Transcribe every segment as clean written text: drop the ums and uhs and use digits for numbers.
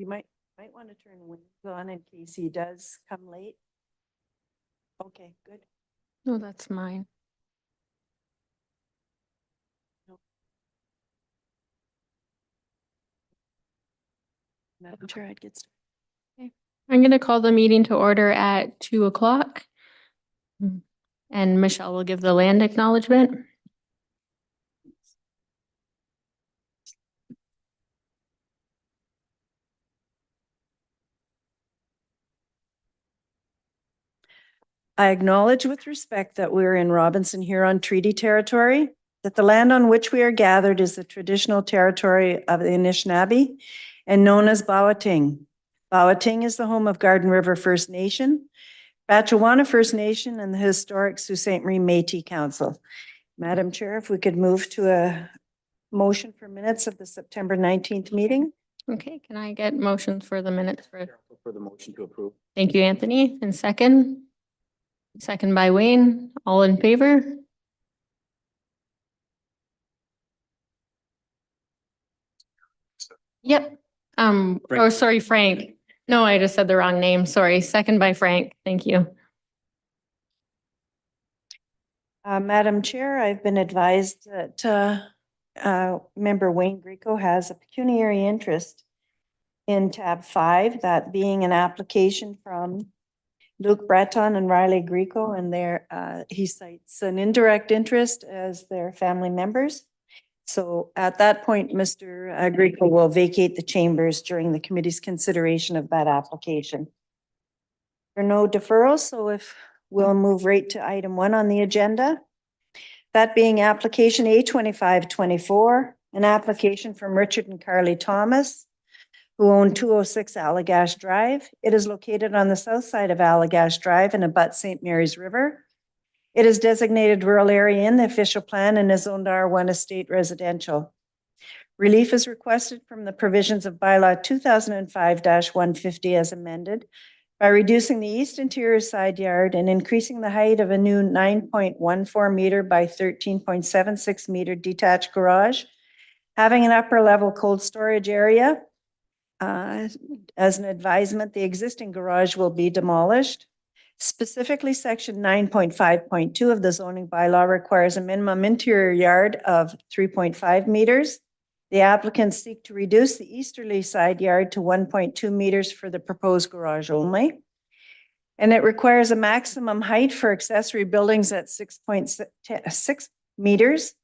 You might want to turn the windows on in case he does come late. Okay, good. No, that's mine. Madam Chair, I'd get started. I'm going to call the meeting to order at 2:00. And Michelle will give the land acknowledgement. I acknowledge with respect that we are in Robinson Huron Treaty Territory, that the land on which we are gathered is the traditional territory of the Anishinaabe and known as Bawating. Bawating is the home of Garden River First Nation, Batchewana First Nation, and the historic Sault Ste. Marie Métis Council. Madam Chair, if we could move to a motion for minutes of the September 19th meeting. Okay, can I get motions for the minutes for? For the motion to approve. Thank you, Anthony. And second? Second by Wayne. All in favor? Yep. Oh, sorry, Frank. No, I just said the wrong name. Sorry. Second by Frank. Thank you. Madam Chair, I've been advised that member Wayne Greco has a pecuniary interest in tab 5, that being an application from Luke Breton and Riley Greco, and he cites an indirect interest as their family members. So at that point, Mr. Greco will vacate the chambers during the committee's consideration of that application. There are no deferrals, so if we'll move right to item 1 on the agenda. That being application A2524, an application from Richard and Carly Thomas, who own 206 Allagash Drive. It is located on the south side of Allagash Drive and abuts St. Mary's River. It is designated rural area in the official plan and is zoned R1 estate residential. Relief is requested from the provisions of bylaw 2005-150 as amended by reducing the east interior side yard and increasing the height of a new 9.14 meter by 13.76 meter detached garage, having an upper level cold storage area. As an advisement, the existing garage will be demolished. Specifically, section 9.5.2 of the zoning bylaw requires a minimum interior yard of 3.5 meters. The applicants seek to reduce the easterly side yard to 1.2 meters for the proposed garage only. And it requires a maximum height for accessory buildings at 6.6 meters.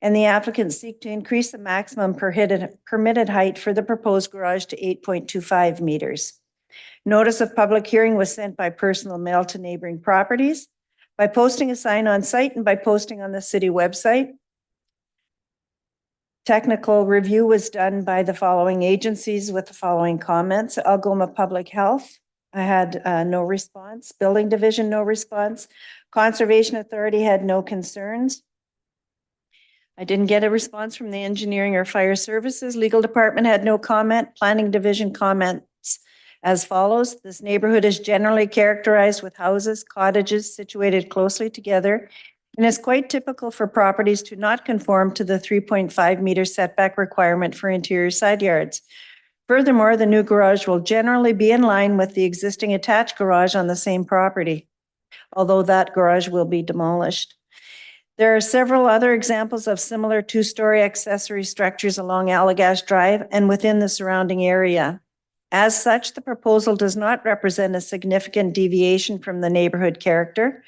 And the applicants seek to increase the maximum permitted height for the proposed garage to 8.25 meters. Notice of public hearing was sent by personal mail to neighboring properties, by posting a sign on site, and by posting on the city website. Technical review was done by the following agencies with the following comments. Algoma Public Health, I had no response. Building Division, no response. Conservation Authority had no concerns. I didn't get a response from the Engineering or Fire Services. Legal Department had no comment. Planning Division comments as follows. This neighborhood is generally characterized with houses, cottages situated closely together, and is quite typical for properties to not conform to the 3.5 meter setback requirement for interior side yards. Furthermore, the new garage will generally be in line with the existing attached garage on the same property, although that garage will be demolished. There are several other examples of similar two-story accessory structures along Allagash Drive and within the surrounding area. As such, the proposal does not represent a significant deviation from the neighborhood character.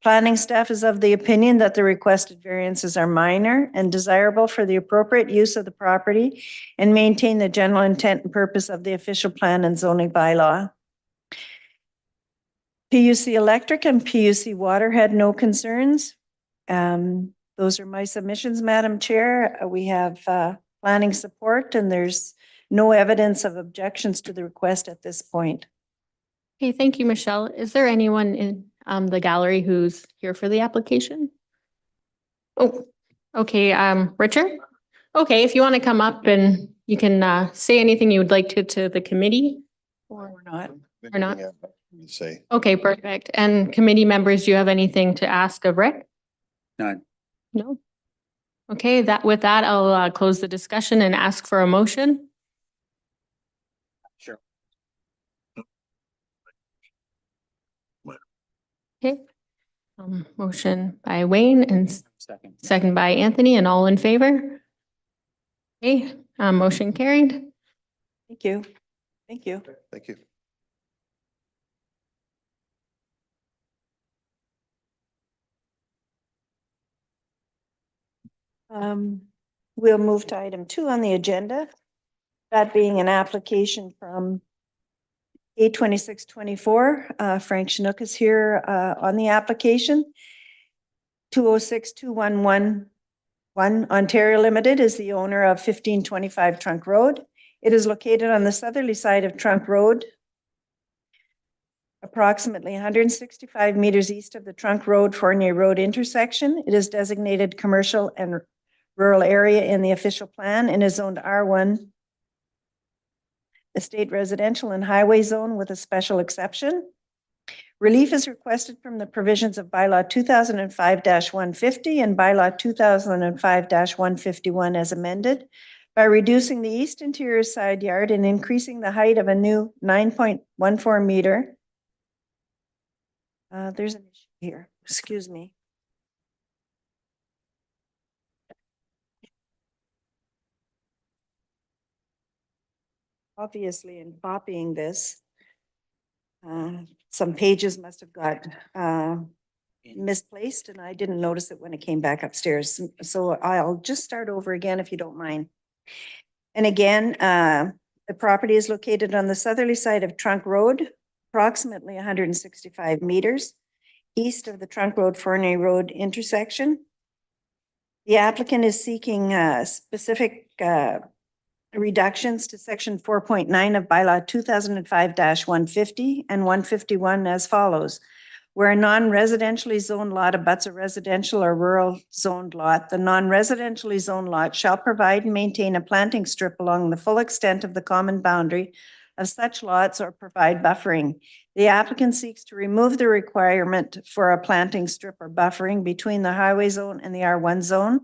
Planning staff is of the opinion that the requested variances are minor and desirable for the appropriate use of the property and maintain the general intent and purpose of the official plan and zoning bylaw. PUC Electric and PUC Water had no concerns. Those are my submissions, Madam Chair. We have planning support, and there's no evidence of objections to the request at this point. Okay, thank you, Michelle. Is there anyone in the gallery who's here for the application? Oh, okay, Richard? Okay, if you want to come up and you can say anything you would like to the committee? Or not. Or not? Say. Okay, perfect. And committee members, do you have anything to ask of Rick? None. No? Okay, with that, I'll close the discussion and ask for a motion. Sure. Okay. Motion by Wayne and Second. second by Anthony, and all in favor? Okay, motion carried. Thank you. Thank you. Thank you. We'll move to item 2 on the agenda. That being an application from A2624. Frank Chinook is here on the application. 206211 Ontario Limited is the owner of 1525 Trunk Road. It is located on the southerly side of Trunk Road, approximately 165 meters east of the Trunk Road Fournier Road intersection. It is designated commercial and rural area in the official plan and is zoned R1 estate residential and highway zone with a special exception. Relief is requested from the provisions of bylaw 2005-150 and bylaw 2005-151 as amended by reducing the east interior side yard and increasing the height of a new 9.14 meter. There's an issue here, excuse me. Obviously, in copying this, some pages must have got misplaced and I didn't notice it when it came back upstairs. So I'll just start over again if you don't mind. And again, the property is located on the southerly side of Trunk Road, approximately 165 meters east of the Trunk Road Fournier Road intersection. The applicant is seeking specific reductions to section 4.9 of bylaw 2005-150 and 151 as follows. Where a non-residentially zoned lot abuts a residential or rural zoned lot, the non-residentially zoned lot shall provide and maintain a planting strip along the full extent of the common boundary of such lots or provide buffering. The applicant seeks to remove the requirement for a planting strip or buffering between the highway zone and the R1 zone,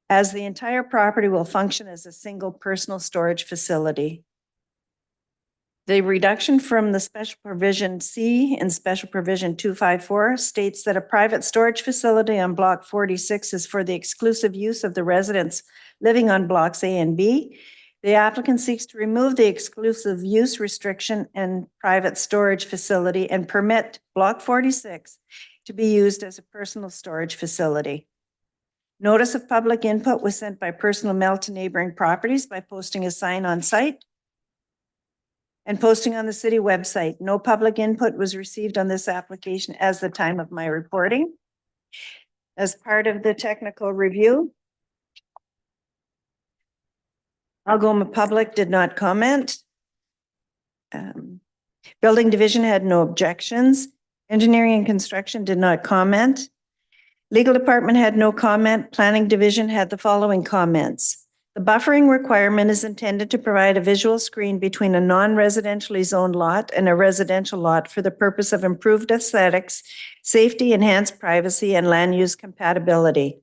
as the entire property will function as a single personal storage facility. The reduction from the special provision C in special provision 254 states that a private storage facility on block 46 is for the exclusive use of the residents living on blocks A and B. The applicant seeks to remove the exclusive use restriction and private storage facility and permit block 46 to be used as a personal storage facility. Notice of public input was sent by personal mail to neighboring properties by posting a sign on site and posting on the city website. No public input was received on this application as the time of my reporting. As part of the technical review, Algoma Public did not comment. Building Division had no objections. Engineering and Construction did not comment. Legal Department had no comment. Planning Division had the following comments. The buffering requirement is intended to provide a visual screen between a non-residentially zoned lot and a residential lot for the purpose of improved aesthetics, safety, enhanced privacy, and land use compatibility.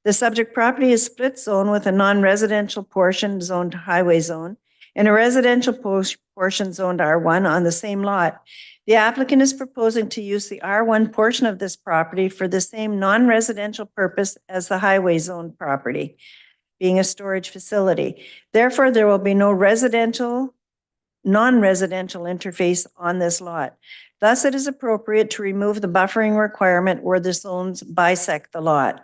The subject property is split zone with a non-residential portion zoned highway zone and a residential portion zoned R1 on the same lot. The applicant is proposing to use the R1 portion of this property for the same non-residential purpose as the highway zone property, being a storage facility. Therefore, there will be no non-residential interface on this lot. Thus, it is appropriate to remove the buffering requirement where the zones bisect the lot.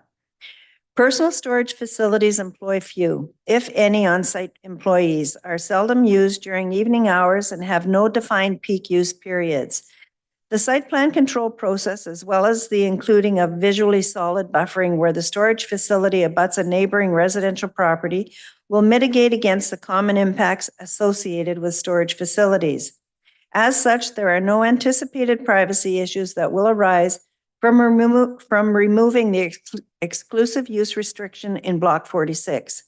Personal storage facilities employ few, if any, on-site employees, are seldom used during evening hours and have no defined peak use periods. The site plan control process, as well as the including of visually solid buffering where the storage facility abuts a neighboring residential property, will mitigate against the common impacts associated with storage facilities. As such, there are no anticipated privacy issues that will arise from removing the exclusive use restriction in block 46.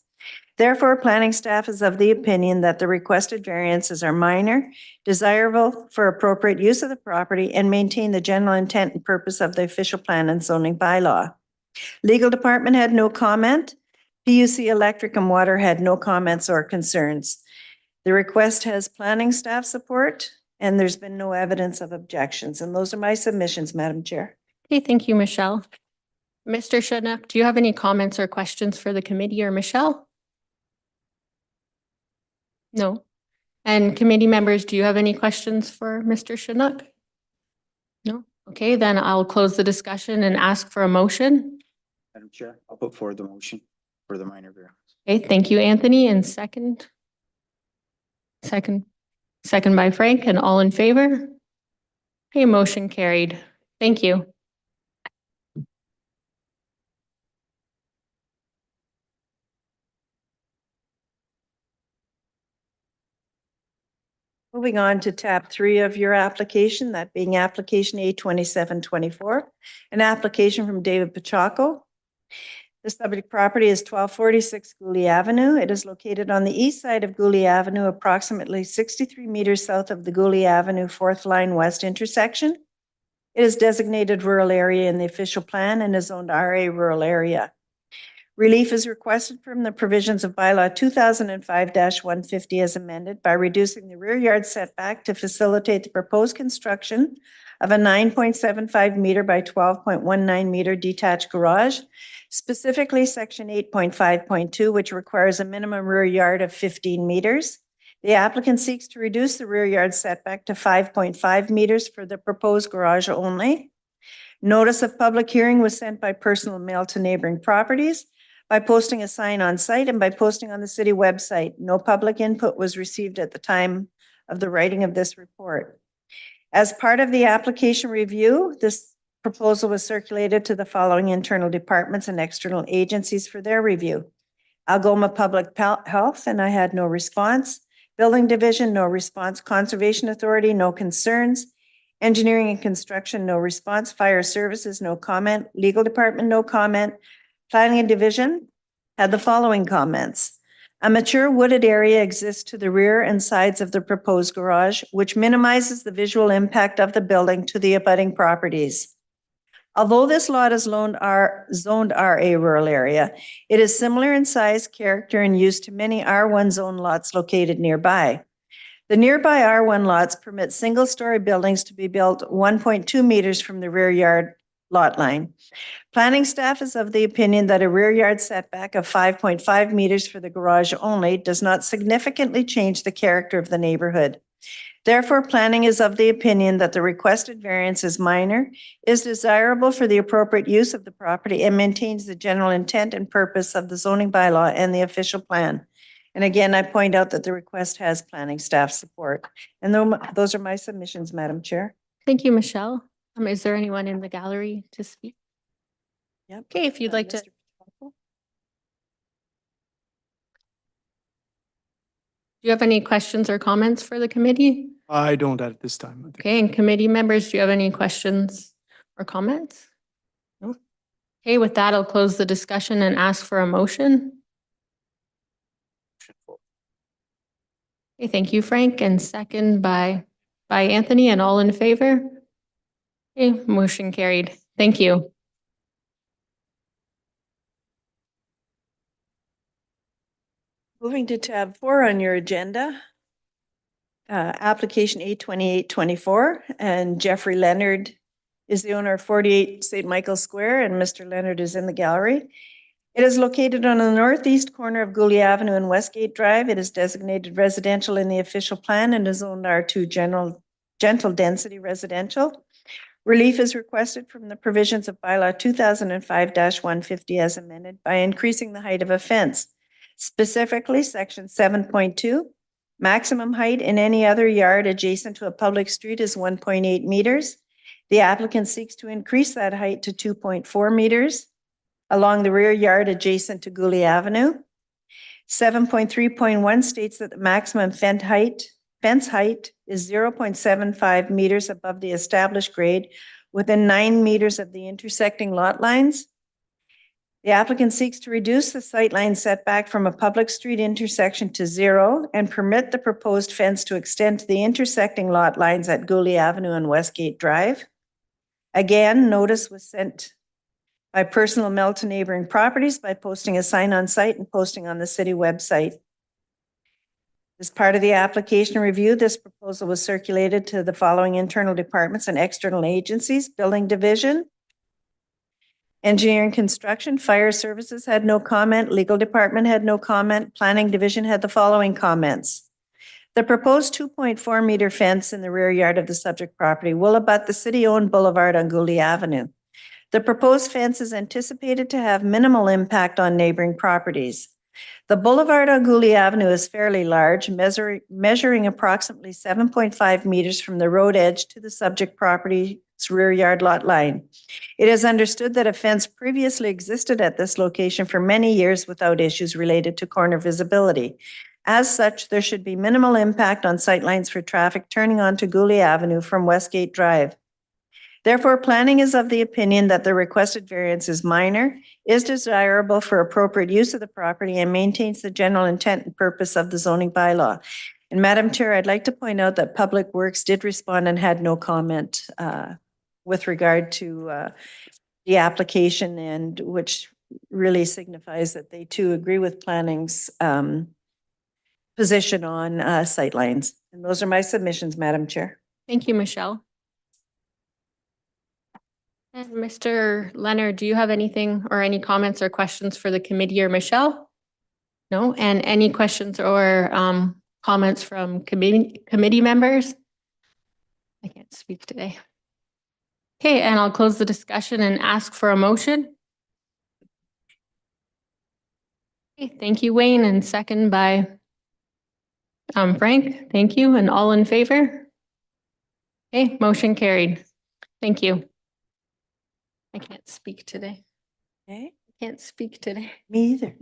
Therefore, planning staff is of the opinion that the requested variances are minor, desirable for appropriate use of the property, and maintain the general intent and purpose of the official plan and zoning bylaw. Legal Department had no comment. PUC Electric and Water had no comments or concerns. The request has planning staff support and there's been no evidence of objections. And those are my submissions, Madam Chair. Okay, thank you, Michelle. Mr. Shadnuck, do you have any comments or questions for the committee or Michelle? No. And committee members, do you have any questions for Mr. Shadnuck? No. Okay, then I'll close the discussion and ask for a motion. Madam Chair, I'll put forward the motion for the minor variance. Okay, thank you, Anthony, and second by Frank, and all in favor? Okay, motion carried. Thank you. Moving on to tab 3 of your application, that being application A2724, an application from David Pachaco. The subject property is 1246 Gooley Avenue. It is located on the east side of Gooley Avenue, approximately 63 meters south of the Gooley Avenue 4th line west intersection. It is designated rural area in the official plan and is zoned RA rural area. Relief is requested from the provisions of bylaw 2005-150 as amended by reducing the rear yard setback to facilitate the proposed construction of a 9.75 meter by 12.19 meter detached garage, specifically section 8.5.2, which requires a minimum rear yard of 15 meters. The applicant seeks to reduce the rear yard setback to 5.5 meters for the proposed garage only. Notice of public hearing was sent by personal mail to neighboring properties, by posting a sign on site, and by posting on the city website. No public input was received at the time of the writing of this report. As part of the application review, this proposal was circulated to the following internal departments and external agencies for their review. Algoma Public Health, and I had no response. Building Division, no response. Conservation Authority, no concerns. Engineering and Construction, no response. Fire Services, no comment. Legal Department, no comment. Planning and Division had the following comments. A mature wooded area exists to the rear and sides of the proposed garage, which minimizes the visual impact of the building to the abutting properties. Although this lot is zoned RA rural area, it is similar in size, character, and use to many R1 zone lots located nearby. The nearby R1 lots permit single-story buildings to be built 1.2 meters from the rear yard lot line. Planning staff is of the opinion that a rear yard setback of 5.5 meters for the garage only does not significantly change the character of the neighborhood. Therefore, planning is of the opinion that the requested variance is minor, is desirable for the appropriate use of the property, and maintains the general intent and purpose of the zoning bylaw and the official plan. And again, I point out that the request has planning staff support. And those are my submissions, Madam Chair. Thank you, Michelle. Is there anyone in the gallery to speak? Yep. Okay, if you'd like to. Mr. Pacheco? Do you have any questions or comments for the committee? I don't at this time. Okay, and committee members, do you have any questions or comments? No? Okay, with that, I'll close the discussion and ask for a motion. Okay, thank you, Frank, and second by Anthony, and all in favor? Okay, motion carried. Thank you. Moving to tab 4 on your agenda, application 82824, and Jeffrey Leonard is the owner of 48 St. Michael Square, and Mr. Leonard is in the gallery. It is located on the northeast corner of Gooley Avenue and Westgate Drive. It is designated residential in the official plan and is zoned R2 gentle density residential. Relief is requested from the provisions of bylaw 2005-150 as amended by increasing the height of a fence. Specifically, section 7.2, maximum height in any other yard adjacent to a public street is 1.8 meters. The applicant seeks to increase that height to 2.4 meters along the rear yard adjacent to Gooley Avenue. 7.3.1 states that the maximum fence height is 0.75 meters above the established grade within 9 meters of the intersecting lot lines. The applicant seeks to reduce the sightline setback from a public street intersection to 0 and permit the proposed fence to extend to the intersecting lot lines at Gooley Avenue and Westgate Drive. Again, notice was sent by personal mail to neighboring properties by posting a sign on site and posting on the city website. As part of the application review, this proposal was circulated to the following internal departments and external agencies: Building Division, Engineering Construction, Fire Services had no comment, Legal Department had no comment, Planning Division had the following comments. The proposed 2.4-meter fence in the rear yard of the subject property will abut the city-owned boulevard on Gooley Avenue. The proposed fence is anticipated to have minimal impact on neighboring properties. The boulevard on Gooley Avenue is fairly large, measuring approximately 7.5 meters from the road edge to the subject property's rear yard lot line. It is understood that a fence previously existed at this location for many years without issues related to corner visibility. As such, there should be minimal impact on sightlines for traffic turning onto Gooley Avenue from Westgate Drive. Therefore, planning is of the opinion that the requested variance is minor, is desirable for appropriate use of the property, and maintains the general intent and purpose of the zoning bylaw. And Madam Chair, I'd like to point out that Public Works did respond and had no comment with regard to the application, and which really signifies that they too agree with planning's position on sightlines. And those are my submissions, Madam Chair. Thank you, Michelle. And Mr. Leonard, do you have anything or any comments or questions for the committee or Michelle? No? And any questions or comments from committee members? I can't speak today. Okay, and I'll close the discussion and ask for a motion. Okay, thank you, Wayne, and second by Frank. Thank you, and all in favor? Okay, motion carried. Thank you. I can't speak today. Okay. I can't speak today. Me either.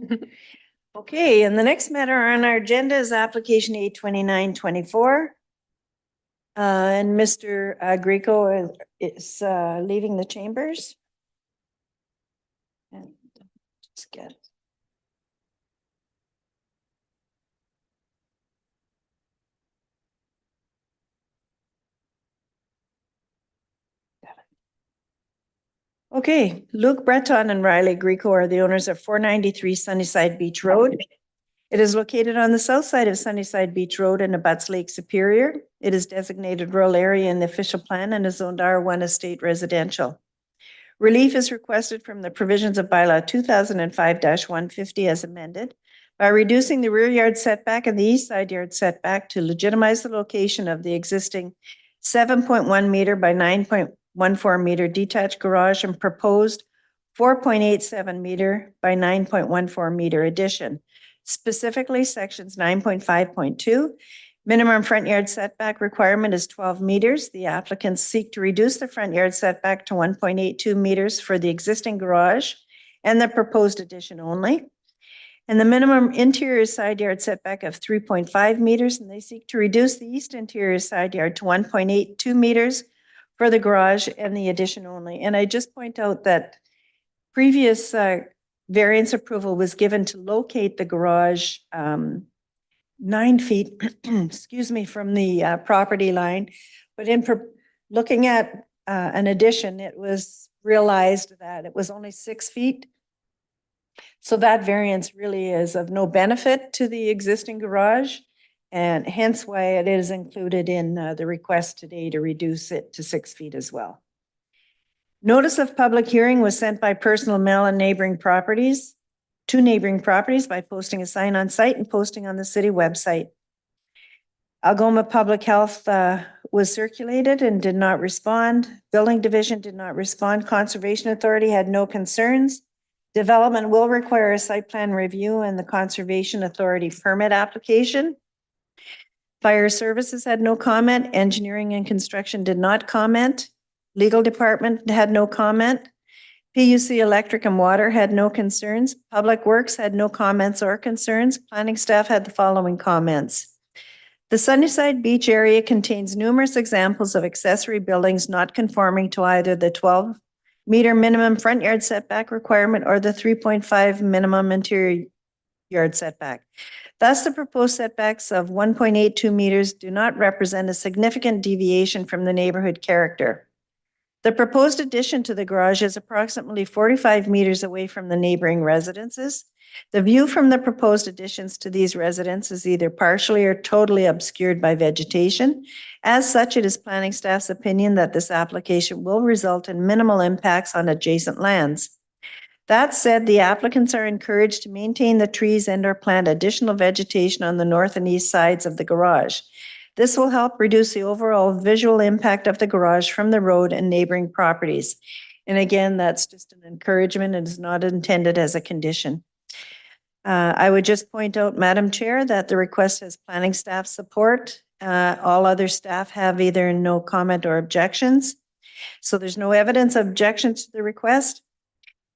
Okay, and the next matter on our agenda is application 82924. And Mr. Greco is leaving the chambers. And just get. Okay, Luke Breton and Riley Greco are the owners of 493 Sunnyside Beach Road. It is located on the south side of Sunnyside Beach Road and abuts Lake Superior. It is designated rural area in the official plan and is zoned R1 estate residential. Relief is requested from the provisions of bylaw 2005-150 as amended by reducing the rear yard setback and the east side yard setback to legitimize the location of the existing 7.1 meter by 9.14 meter detached garage and proposed 4.87 meter by 9.14 meter addition. Specifically, sections 9.5.2, minimum front yard setback requirement is 12 meters. The applicants seek to reduce the front yard setback to 1.82 meters for the existing garage and the proposed addition only. And the minimum interior side yard setback of 3.5 meters, and they seek to reduce the east interior side yard to 1.82 meters for the garage and the addition only. And I just point out that previous variance approval was given to locate the garage 9 feet, excuse me, from the property line. But in looking at an addition, it was realized that it was only 6 feet. So that variance really is of no benefit to the existing garage, and hence why it is included in the request today to reduce it to 6 feet as well. Notice of public hearing was sent by personal mail and neighboring properties, to neighboring properties by posting a sign on site and posting on the city website. Algoma Public Health was circulated and did not respond. Building Division did not respond. Conservation Authority had no concerns. Development will require a site plan review and the Conservation Authority permit application. Fire Services had no comment. Engineering and Construction did not comment. Legal Department had no comment. PUC Electric and Water had no concerns. Public Works had no comments or concerns. Planning staff had the following comments. The Sunnyside Beach area contains numerous examples of accessory buildings not conforming to either the 12-meter minimum front yard setback requirement or the 3.5 minimum interior yard setback. Thus, the proposed setbacks of 1.82 meters do not represent a significant deviation from the neighborhood character. The proposed addition to the garage is approximately 45 meters away from the neighboring residences. The view from the proposed additions to these residences is either partially or totally obscured by vegetation. As such, it is planning staff's opinion that this application will result in minimal impacts on adjacent lands. That said, the applicants are encouraged to maintain the trees and/or plant additional vegetation on the north and east sides of the garage. This will help reduce the overall visual impact of the garage from the road and neighboring properties. And again, that's just an encouragement and is not intended as a condition. I would just point out, Madam Chair, that the request has planning staff support. All other staff have either no comment or objections. So there's no evidence of objections to the request.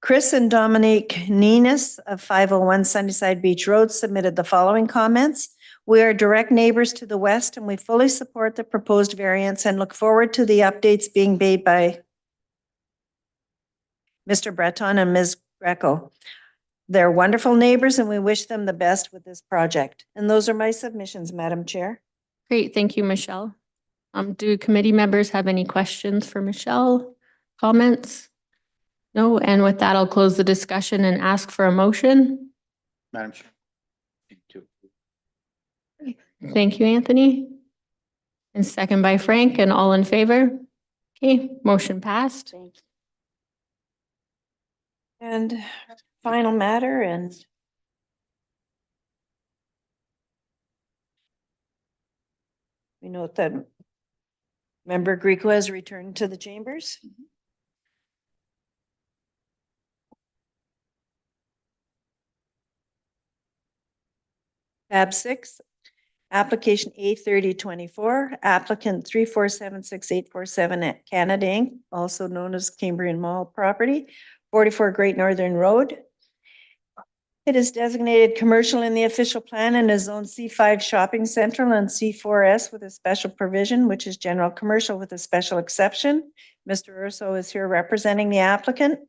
Chris and Dominique Nenis of 501 Sunnyside Beach Road submitted the following comments. We are direct neighbors to the west and we fully support the proposed variance and look forward to the updates being made by Mr. Breton and Ms. Greco. They're wonderful neighbors and we wish them the best with this project. And those are my submissions, Madam Chair. Great, thank you, Michelle. Do committee members have any questions for Michelle? Comments? No, and with that, I'll close the discussion and ask for a motion. Madam Chair. Thank you, Anthony. And second by Frank, and all in favor? Okay, motion passed. And final matter, and we note that Member Greco has returned to the chambers. Tab 6, application A3024, applicant 3476847 at Canada Inc., also known as Cambrian Mall property, 44 Great Northern Road. It is designated commercial in the official plan and is zoned C5 shopping central and C4S with a special provision, which is general commercial with a special exception. Mr. Urso is here representing the applicant.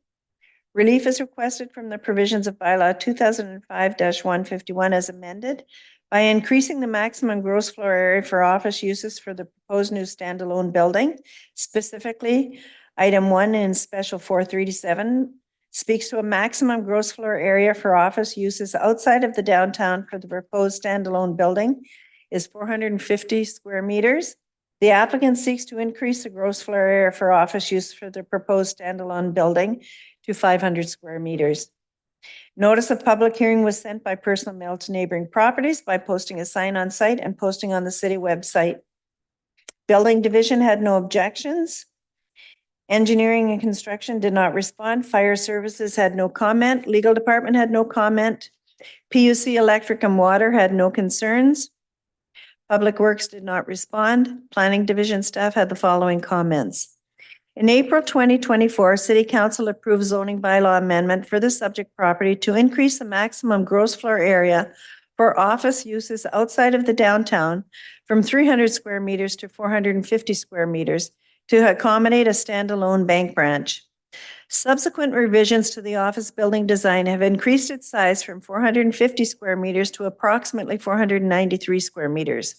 Relief is requested from the provisions of bylaw 2005-151 as amended by increasing the maximum gross floor area for office uses for the proposed new standalone building. Specifically, item 1 in special 437 speaks to a maximum gross floor area for office uses outside of the downtown for the proposed standalone building is 450 square meters. The applicant seeks to increase the gross floor area for office use for the proposed standalone building to 500 square meters. Notice of public hearing was sent by personal mail to neighboring properties by posting a sign on site and posting on the city website. Building division had no objections. Engineering and construction did not respond. Fire services had no comment. Legal department had no comment. PUC electric and water had no concerns. Public works did not respond. Planning division staff had the following comments. In April 2024, City Council approved zoning bylaw amendment for the subject property to increase the maximum gross floor area for office uses outside of the downtown from 300 square meters to 450 square meters to accommodate a standalone bank branch. Subsequent revisions to the office building design have increased its size from 450 square meters to approximately 493 square meters.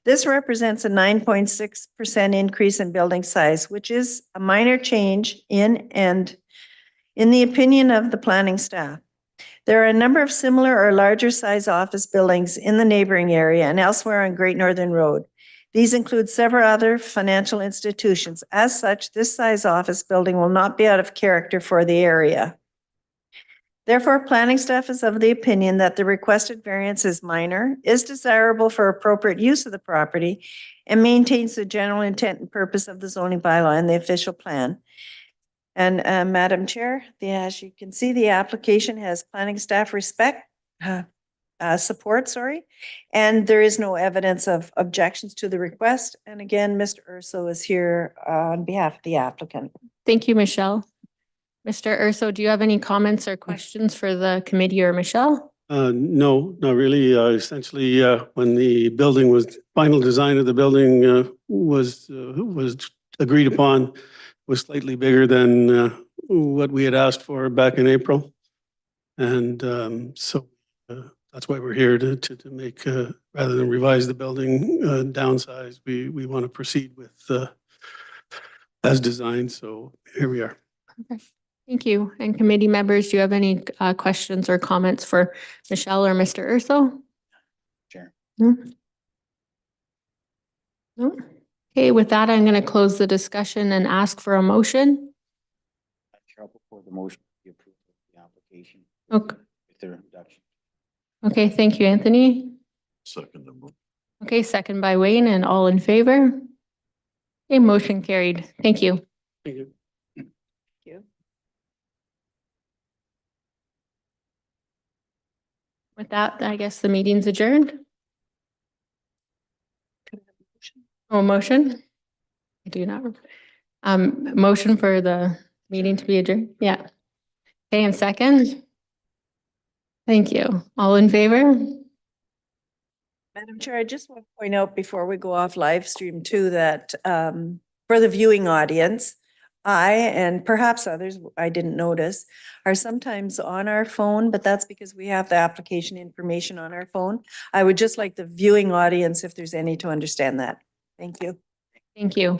This represents a 9.6% increase in building size, which is a minor change in the opinion of the planning staff. There are a number of similar or larger size office buildings in the neighboring area and elsewhere on Great Northern Road. These include several other financial institutions. As such, this size office building will not be out of character for the area. Therefore, planning staff is of the opinion that the requested variance is minor, is desirable for appropriate use of the property, and maintains the general intent and purpose of the zoning bylaw and the official plan. And Madam Chair, as you can see, the application has planning staff support, and there is no evidence of objections to the request. And again, Mr. Urso is here on behalf of the applicant. Thank you, Michelle. Mr. Urso, do you have any comments or questions for the committee or Michelle? No, not really. Essentially, when the building was, final design of the building was agreed upon, was slightly bigger than what we had asked for back in April. And so that's why we're here to make, rather than revise the building, downsize, we want to proceed with as designed, so here we are. Thank you. And committee members, do you have any questions or comments for Michelle or Mr. Urso? Chair. No? No? Okay, with that, I'm going to close the discussion and ask for a motion. Chair, I'll put forward the motion to be approved of the application. Okay. With the reduction. Okay, thank you, Anthony. Second the motion. Okay, second by Wayne, and all in favor? Okay, motion carried. Thank you. Thank you. With that, I guess the meeting's adjourned. Oh, motion? I do not. Motion for the meeting to be adjourned? Yeah. Okay, and second? Thank you. All in favor? Madam Chair, I just want to point out before we go off live stream too, that for the viewing audience, I and perhaps others I didn't notice are sometimes on our phone, but that's because we have the application information on our phone. I would just like the viewing audience, if there's any, to understand that. Thank you. Thank you.